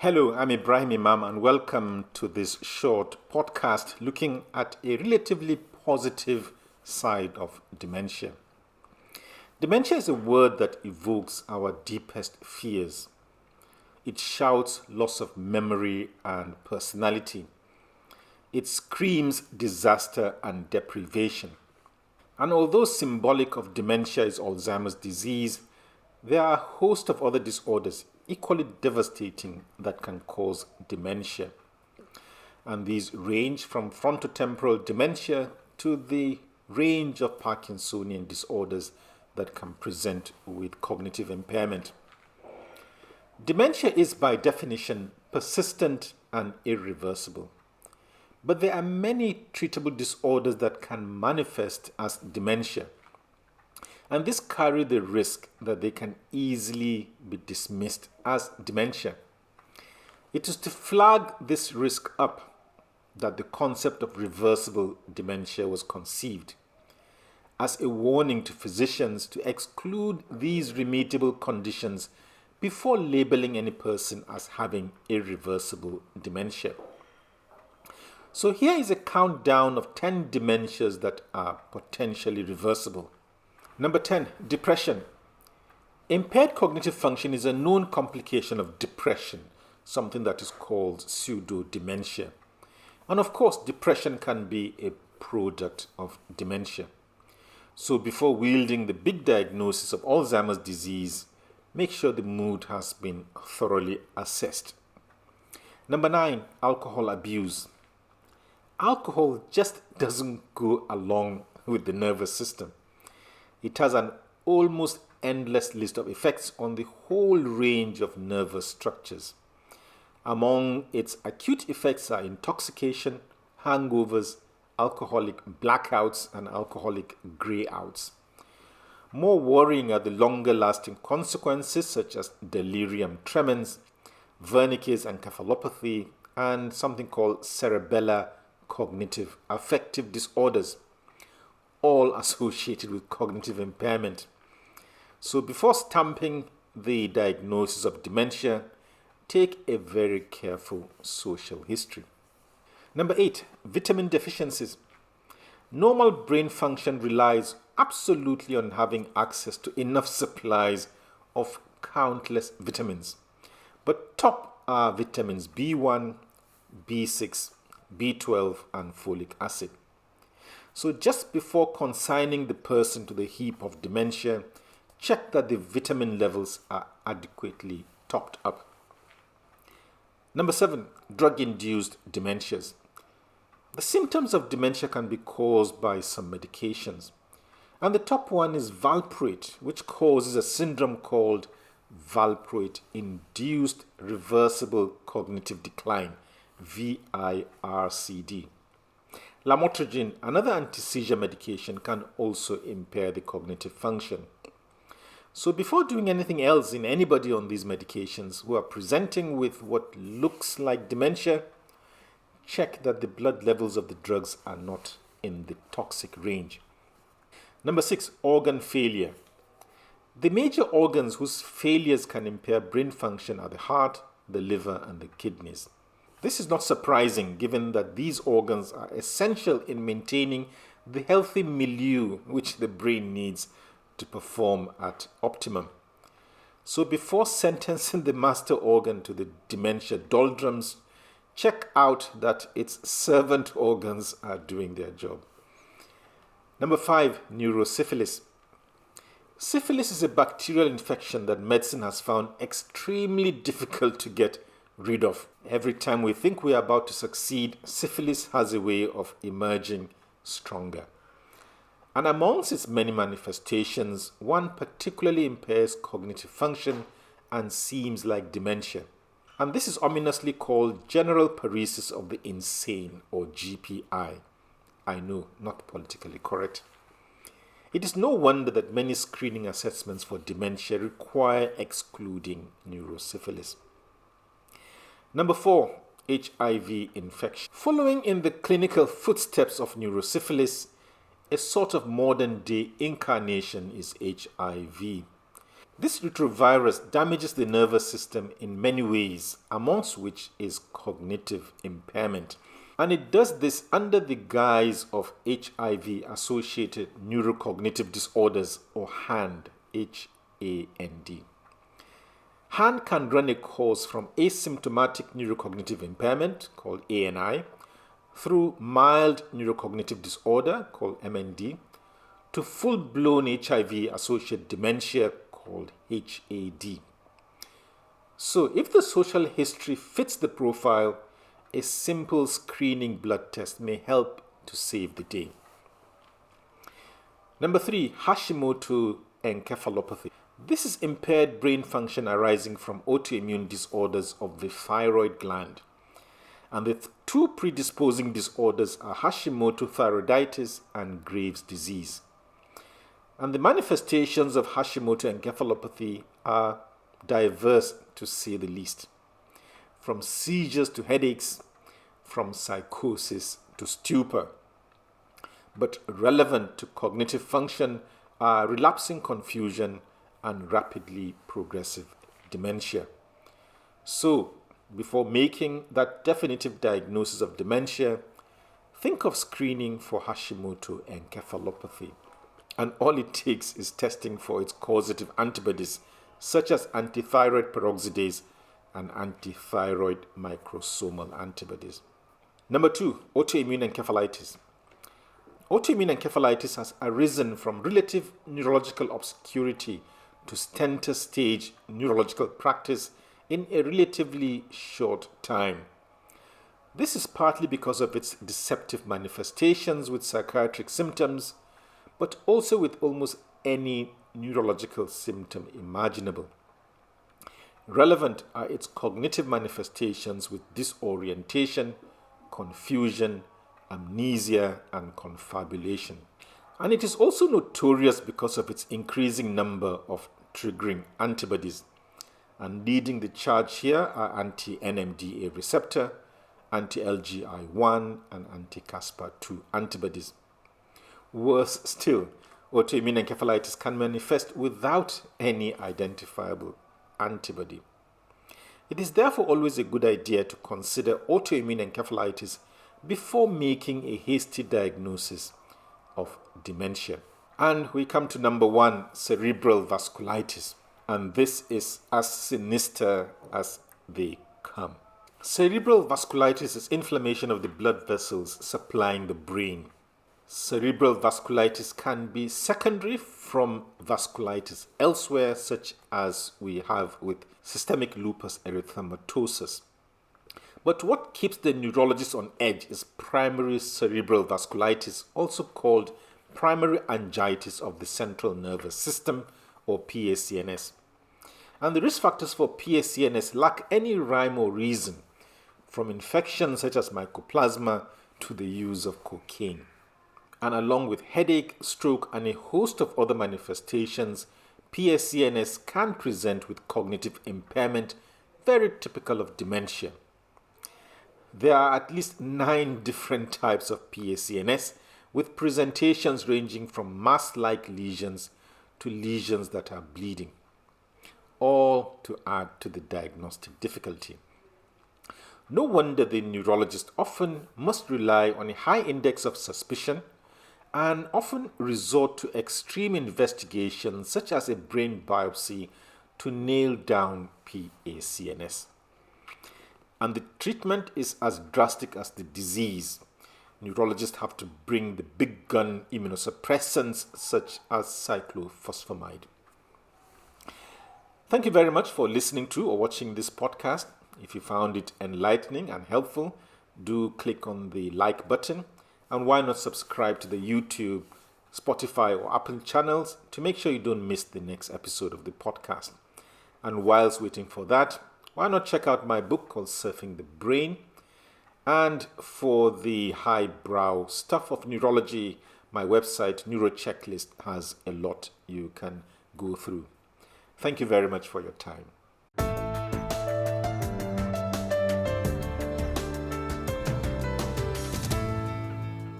Hello, I'm Ibrahim Imam, and welcome to this short podcast looking at a relatively positive side of dementia. Dementia is a word that evokes our deepest fears. It shouts loss of memory and personality. It screams disaster and deprivation. And although symbolic of dementia is Alzheimer's disease, there are a host of other disorders equally devastating that can cause dementia. And these range from frontotemporal dementia to the range of Parkinsonian disorders that can present with cognitive impairment. Dementia is by definition persistent and irreversible. But there are many treatable disorders that can manifest as dementia. And this carry the risk that they can easily be dismissed as dementia. It is to flag this risk up that the concept of reversible dementia was conceived, as a warning to physicians to exclude these remediable conditions before labeling any person as having irreversible dementia. So here is a countdown of 10 dementias that are potentially reversible. Number 10, depression. Impaired cognitive function is a known complication of depression, something that is called pseudo-dementia. And of course, depression can be a product of dementia. So before wielding the big diagnosis of Alzheimer's disease, make sure the mood has been thoroughly assessed. Number 9, alcohol abuse. Alcohol just doesn't go along with the nervous system. It has an almost endless list of effects on the whole range of nervous structures. Among its acute effects are intoxication, hangovers, alcoholic blackouts, and alcoholic greyouts. More worrying are the longer-lasting consequences such as delirium tremens, Wernicke's encephalopathy, and something called cerebellar cognitive affective disorders, all associated with cognitive impairment. So before stamping the diagnosis of dementia, take a very careful social history. Number 8, vitamin deficiencies. Normal brain function relies absolutely on having access to enough supplies of countless vitamins. But top are vitamins B1, B6, B12, and folic acid. So just before consigning the person to the heap of dementia, check that the vitamin levels are adequately topped up. Number 7, drug-induced dementias. The symptoms of dementia can be caused by some medications. And the top one is valproate, which causes a syndrome called valproate-induced reversible cognitive decline, VIRCD. Lamotrigine, another anti-seizure medication, can also impair the cognitive function. So before doing anything else in anybody on these medications who are presenting with what looks like dementia, check that the blood levels of the drugs are not in the toxic range. Number 6, organ failure. The major organs whose failures can impair brain function are the heart, the liver, and the kidneys. This is not surprising given that these organs are essential in maintaining the healthy milieu which the brain needs to perform at optimum. So before sentencing the master organ to the dementia doldrums, check out that its servant organs are doing their job. Number 5, neurosyphilis. Syphilis is a bacterial infection that medicine has found extremely difficult to get rid of. Every time we think we are about to succeed, syphilis has a way of emerging stronger. And amongst its many manifestations, one particularly impairs cognitive function and seems like dementia. And this is ominously called general paresis of the insane, or GPI. I know, not politically correct. It is no wonder that many screening assessments for dementia require excluding neurosyphilis. Number 4, HIV infection. Following in the clinical footsteps of neurosyphilis, a sort of modern-day incarnation is HIV. This retrovirus damages the nervous system in many ways, amongst which is cognitive impairment. And it does this under the guise of HIV-associated neurocognitive disorders, or HAND, H-A-N-D. HAND can run a course from asymptomatic neurocognitive impairment, called ANI, through mild neurocognitive disorder, called MND, to full-blown HIV-associated dementia, called HAD. So if the social history fits the profile, a simple screening blood test may help to save the day. Number 3, Hashimoto encephalopathy. This is impaired brain function arising from autoimmune disorders of the thyroid gland. And the two predisposing disorders are Hashimoto thyroiditis and Graves' disease. And the manifestations of Hashimoto encephalopathy are diverse, to say the least. From seizures to headaches, from psychosis to stupor. But relevant to cognitive function are relapsing confusion and rapidly progressive dementia. So, before making that definitive diagnosis of dementia, think of screening for Hashimoto encephalopathy. And all it takes is testing for its causative antibodies, such as antithyroid peroxidase and antithyroid microsomal antibodies. Number 2, autoimmune encephalitis. Autoimmune encephalitis has arisen from relative neurological obscurity to center stage neurological practice in a relatively short time. This is partly because of its deceptive manifestations with psychiatric symptoms, but also with almost any neurological symptom imaginable. Relevant are its cognitive manifestations with disorientation, confusion, amnesia, and confabulation. And it is also notorious because of its increasing number of triggering antibodies. And leading the charge here are anti-NMDA receptor, anti-LGI1, and anti-CASPA2 antibodies. Worse still, autoimmune encephalitis can manifest without any identifiable antibody. It is therefore always a good idea to consider autoimmune encephalitis before making a hasty diagnosis of dementia. And we come to number 1, cerebral vasculitis. And this is as sinister as they come. Cerebral vasculitis is inflammation of the blood vessels supplying the brain. Cerebral vasculitis can be secondary from vasculitis elsewhere, such as we have with systemic lupus erythematosus. But what keeps the neurologist on edge is primary cerebral vasculitis, also called primary angiitis of the central nervous system, or PACNS. And the risk factors for PACNS lack any rhyme or reason, from infections such as mycoplasma to the use of cocaine. And along with headache, stroke, and a host of other manifestations, PACNS can present with cognitive impairment, very typical of dementia. There are at least 9 different types of PACNS, with presentations ranging from mass-like lesions to lesions that are bleeding, all to add to the diagnostic difficulty. No wonder the neurologist often must rely on a high index of suspicion and often resort to extreme investigations such as a brain biopsy to nail down PACNS. And the treatment is as drastic as the disease. Neurologists have to bring the big gun immunosuppressants such as cyclophosphamide. Thank you very much for listening to or watching this podcast. If you found it enlightening and helpful, do click on the like button. And why not subscribe to the YouTube, Spotify, or Apple channels to make sure you don't miss the next episode of the podcast. And whilst waiting for that, why not check out my book called Surfing the Brain? And for the highbrow stuff of neurology, my website, NeuroChecklist, has a lot you can go through. Thank you very much for your time.